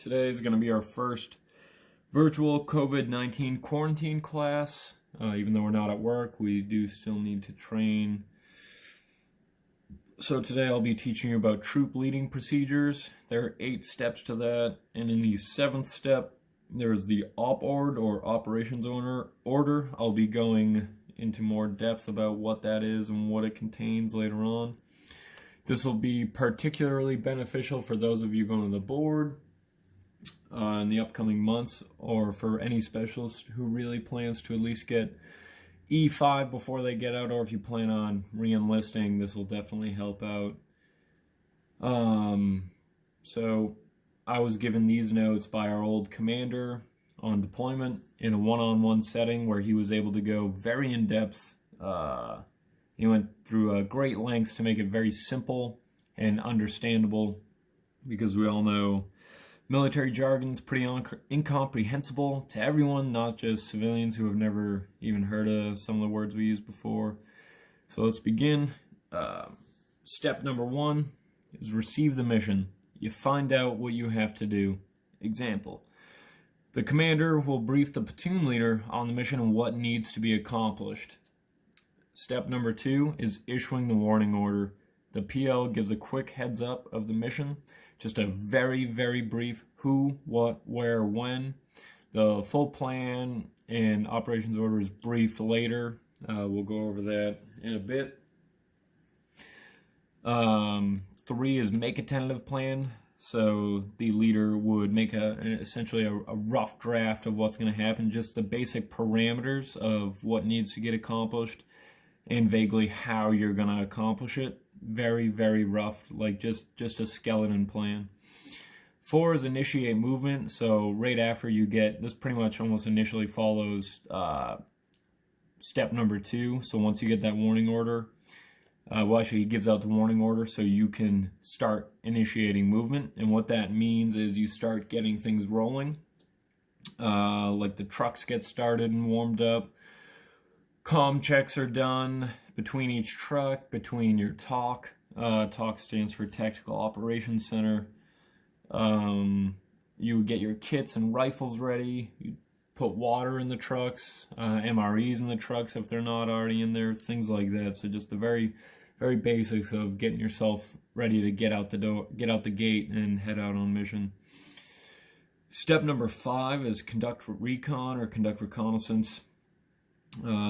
Today is going to be our first virtual COVID-19 quarantine class. Even though we're not at work, we do still need to train. So today I'll be teaching you about troop leading procedures. There are 8 steps to that, and in the 7th step, there's the OPORD or Operations Order. I'll be going into more depth about what that is and what it contains later on. This will be particularly beneficial for those of you going to the board in the upcoming months, or for any specialist who really plans to at least get E5 before they get out, or if you plan on re-enlisting, this will definitely help out. So I was given these notes by our old commander on deployment in a one-on-one setting where he was able to go very in-depth. He went through great lengths to make it very simple and understandable, because we all know military jargon is pretty incomprehensible to everyone, not just civilians who have never even heard of some of the words we used before. So let's begin. Step number 1 is receive the mission. You find out what you have to do. Example: the commander will brief the platoon leader on the mission and what needs to be accomplished. Step number 2 is issuing the warning order. The PL gives a quick heads up of the mission, just a very, very brief who, what, where, when. The full plan and operations order is briefed later. We'll go over that in a bit. 3 is make a tentative plan. So the leader would make essentially a rough draft of what's going to happen, just the basic parameters of what needs to get accomplished and vaguely how you're going to accomplish it. Very, very rough, like just a skeleton plan. 4 is initiate movement. So right after you get, this pretty much almost initially follows step number 2. So once you get that warning order, well, actually, he gives out the warning order so you can start initiating movement. And what that means is you start getting things rolling. Like the trucks get started and warmed up. Comm checks are done between each truck, between your TOC. TOC stands for Tactical Operations Center. You get your kits and rifles ready. You put water in the trucks, MREs in the trucks if they're not already in there, things like that. So just the very, very basics of getting yourself ready to get out the door, get out the gate, and head out on mission. Step number 5 is conduct recon or conduct reconnaissance.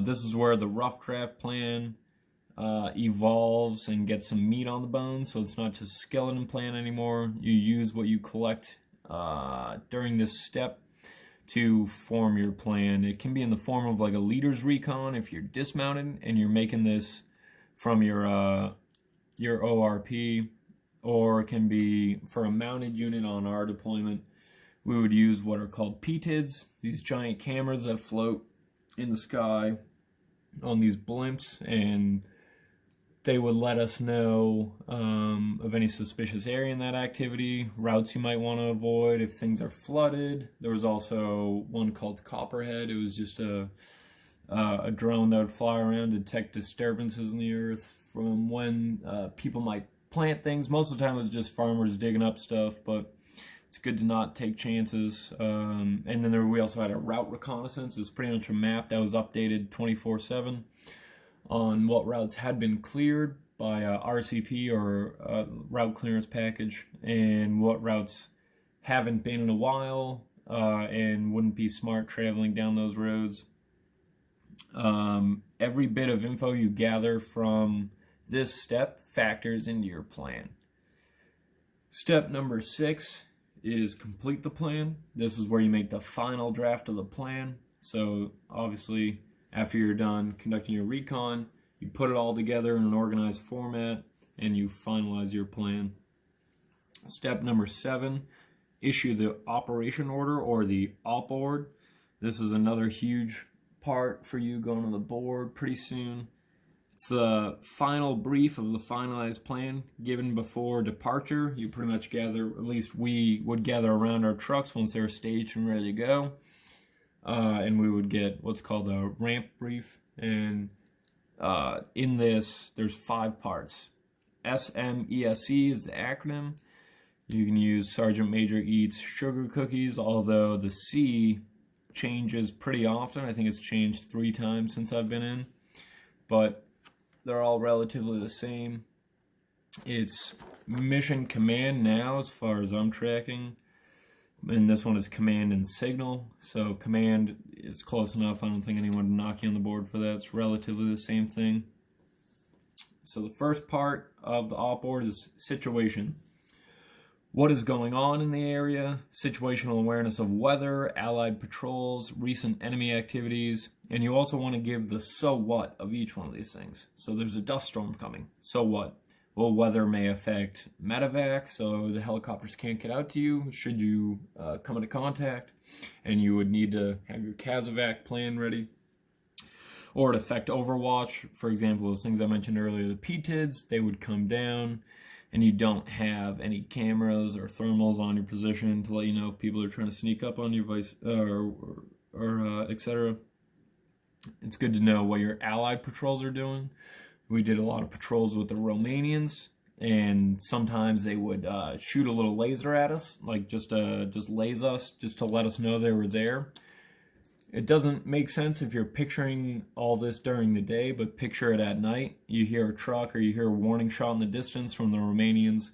This is where the rough draft plan evolves and gets some meat on the bones, so it's not just a skeleton plan anymore. You use what you collect during this step to form your plan. It can be in the form of like a leader's recon if you're dismounted and you're making this from your ORP, or it can be for a mounted unit on our deployment. We would use what are called PTIDs, these giant cameras that float in the sky on these blimps, and they would let us know of any suspicious area in that activity, routes you might want to avoid if things are flooded. There was also one called Copperhead. It was just a drone that would fly around to detect disturbances in the earth from when people might plant things. Most of the time it was just farmers digging up stuff, but it's good to not take chances. And then we also had a route reconnaissance. It was pretty much a map that was updated 24/7 on what routes had been cleared by RCP or route clearance package, and what routes haven't been in a while and wouldn't be smart traveling down those roads. Every bit of info you gather from this step factors into your plan. Step number 6 is complete the plan. This is where you make the final draft of the plan. So obviously, after you're done conducting your recon, you put it all together in an organized format and you finalize your plan. Step number 7, issue the operation order or the OPORD. This is another huge part for you going to the board pretty soon. It's the final brief of the finalized plan given before departure. You pretty much gather, at least we would gather around our trucks once they're staged and ready to go. And we would get what's called a ramp brief. And in this, there's 5 parts. SMESC is the acronym. You can use Sergeant Major Eats sugar cookies, although the C changes pretty often. I think it's changed 3 times since I've been in, but they're all relatively the same. It's mission command now as far as I'm tracking, and this one is command and signal. So command is close enough. I don't think anyone would knock you on the board for that. It's relatively the same thing. So the first part of the OPORD is situation. What is going on in the area, situational awareness of weather, allied patrols, recent enemy activities, and you also want to give the so what of each one of these things. So there's a dust storm coming. So what? Well, weather may affect medevac, so the helicopters can't get out to you should you come into contact, and you would need to have your CASEVAC plan ready. Or it affect overwatch. For example, those things I mentioned earlier, the PTIDs, they would come down, and you don't have any cameras or thermals on your position to let you know if people are trying to sneak up on you, etc. It's good to know what your allied patrols are doing. We did a lot of patrols with the Romanians, and sometimes they would shoot a little laser at us, like just laze us, just to let us know they were there. It doesn't make sense if you're picturing all this during the day, but picture it at night. You hear a truck or you hear a warning shot in the distance from the Romanians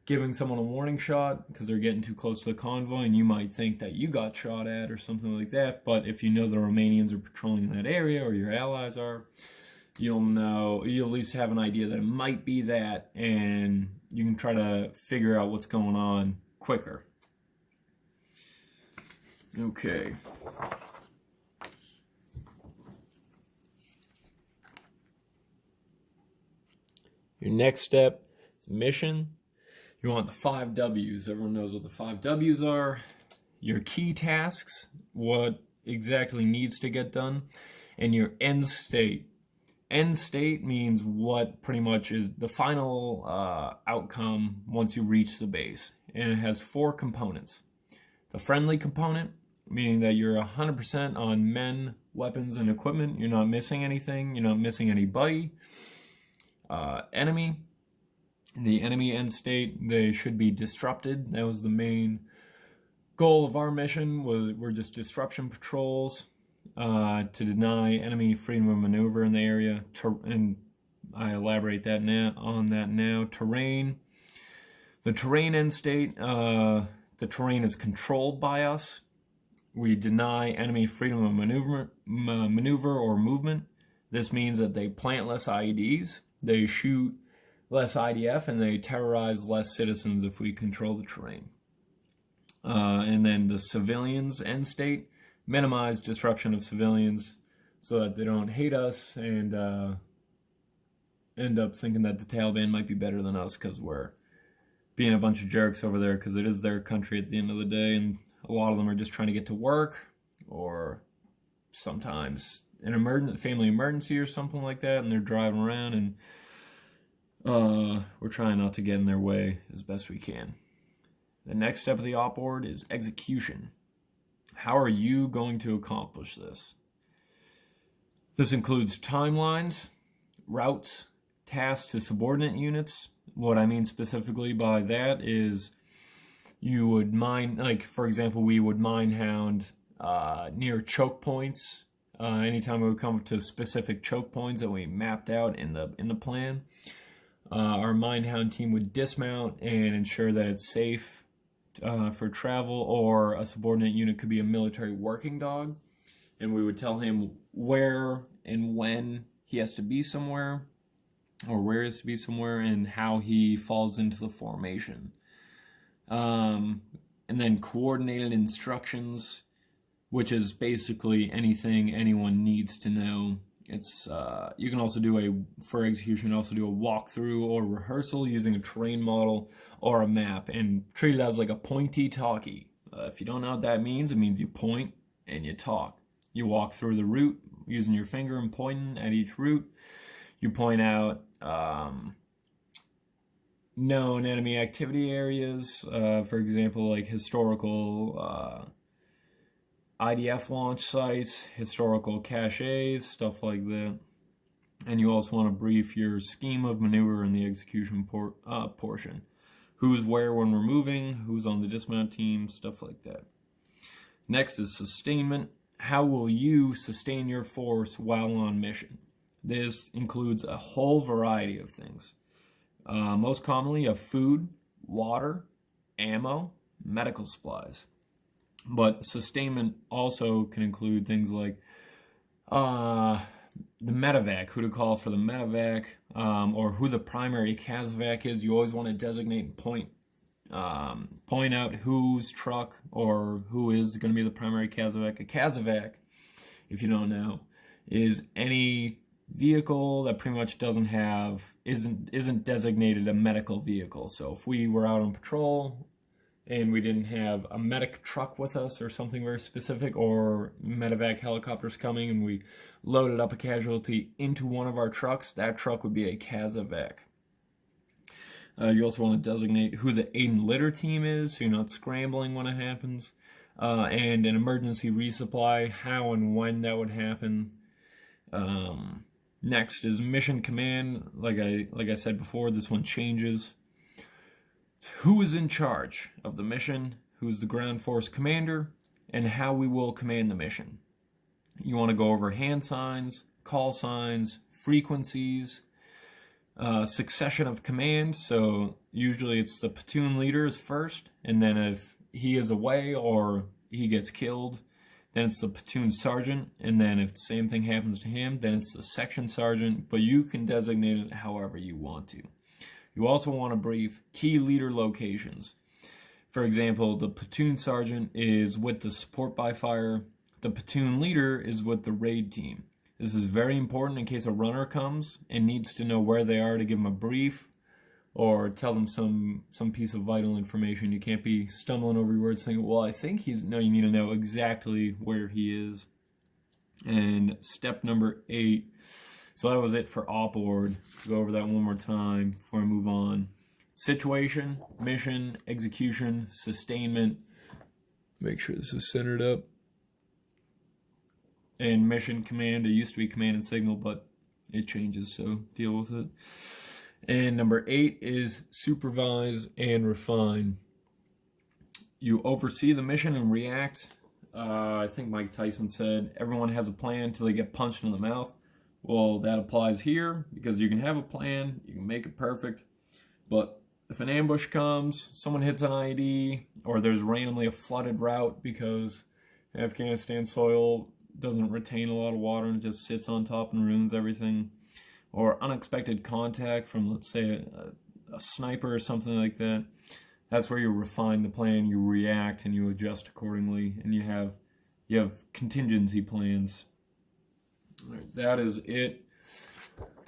giving someone a warning shot because they're getting too close to the convoy, and you might think that you got shot at or something like that. But if you know the Romanians are patrolling in that area or your allies are, you'll at least have an idea that it might be that, and you can try to figure out what's going on quicker. Okay. Your next step is mission. You want the 5 W's. Everyone knows what the 5 W's are. Your key tasks, what exactly needs to get done, and your end state. End state means what pretty much is the final outcome once you reach the base. And it has 4 components. The friendly component, meaning that you're 100% on men, weapons, and equipment. You're not missing anything. You're not missing anybody. Enemy. The enemy end state, they should be disrupted. That was the main goal of our mission. We're just disruption patrols to deny enemy freedom of maneuver in the area. And I elaborate on that now. Terrain. The terrain end state, the terrain is controlled by us. We deny enemy freedom of maneuver or movement. This means that they plant less IEDs, they shoot less IDF, and they terrorize less citizens if we control the terrain. And then the civilians end state, minimize disruption of civilians so that they don't hate us and end up thinking that the Taliban might be better than us because we're being a bunch of jerks over there, because it is their country at the end of the day, and a lot of them are just trying to get to work, or sometimes an family emergency or something like that, and they're driving around, and we're trying not to get in their way as best we can. The next step of the OPORD is execution. How are you going to accomplish this? This includes timelines, routes, tasks to subordinate units. What I mean specifically by that is you would mine, like for example, we would mine hound near choke points. Anytime we would come to specific choke points that we mapped out in the plan, our mine hound team would dismount and ensure that it's safe for travel. Or a subordinate unit could be a military working dog, and we would tell him where and when he has to be somewhere, or where he has to be somewhere, and how he falls into the formation. And then coordinated instructions, which is basically anything anyone needs to know. It's you can also do for execution, also do a walkthrough or rehearsal using a terrain model or a map, and treat it as like a pointy talkie. If you don't know what that means, it means you point and you talk. You walk through the route using your finger and pointing at each route. You point out known enemy activity areas, for example, like historical IDF launch sites, historical caches, stuff like that. And you also want to brief your scheme of maneuver in the execution portion. who's where when we're moving, who's on the dismount team, stuff like that. Next is sustainment. How will you sustain your force while on mission? This includes a whole variety of things. Most commonly, of food, water, ammo, medical supplies. But sustainment also can include things like the medevac, who to call for the medevac, or who the primary CASEVAC is. You always want to designate and point out whose truck or who is going to be the primary CASEVAC. A CASEVAC, if you don't know, is any vehicle that pretty much isn't designated a medical vehicle. So if we were out on patrol and we didn't have a medic truck with us or something very specific, or medevac helicopters coming and we loaded up a casualty into one of our trucks, that truck would be a CASEVAC. You also want to designate who the aid and litter team is, so you're not scrambling when it happens, and an emergency resupply, how and when that would happen. Next is mission command. Like I said before, this one changes. It's who is in charge of the mission, who's the ground force commander, and how we will command the mission. You want to go over hand signs, call signs, frequencies, succession of command. So usually it's the platoon leader is first, and then if he is away or he gets killed, then it's the platoon sergeant, and then if the same thing happens to him, then it's the section sergeant, but you can designate it however you want to. You also want to brief key leader locations. For example, the platoon sergeant is with the support by fire. The platoon leader is with the raid team. This is very important in case a runner comes and needs to know where they are to give them a brief or tell them some piece of vital information. You can't be stumbling over your words saying, well, I think he's... No, you need to know exactly where he is. And step number 8. So that was it for OPORD. Go over that one more time before I move on. Situation, mission, execution, sustainment. Make sure this is centered up. And mission command. It used to be command and signal, but it changes, so deal with it. And number 8 is supervise and refine. You oversee the mission and react. I think Mike Tyson said, everyone has a plan until they get punched in the mouth. Well, that applies here, because you can have a plan, you can make it perfect, but if an ambush comes, someone hits an IED, or there's randomly a flooded route because Afghanistan soil doesn't retain a lot of water and it just sits on top and ruins everything, or unexpected contact from, let's say, a sniper or something like that, that's where you refine the plan, you react, and you adjust accordingly, and you have contingency plans. All right, that is it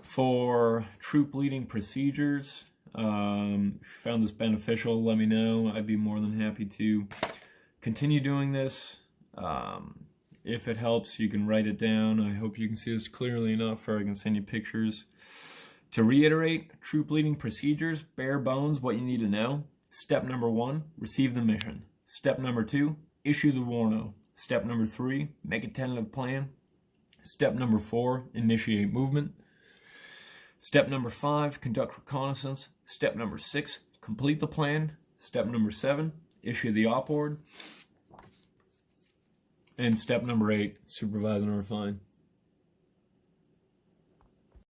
for troop leading procedures. If you found this beneficial, let me know. I'd be more than happy to continue doing this. If it helps, you can write it down. I hope you can see this clearly enough, or I can send you pictures. To reiterate, troop leading procedures, bare bones, what you need to know. Step number 1, receive the mission. Step number 2, issue the warno. Step number 3, make a tentative plan. Step number 4, initiate movement. Step number 5, conduct reconnaissance. Step number 6, complete the plan. Step number 7, issue the OPORD. And step number 8, supervise and refine.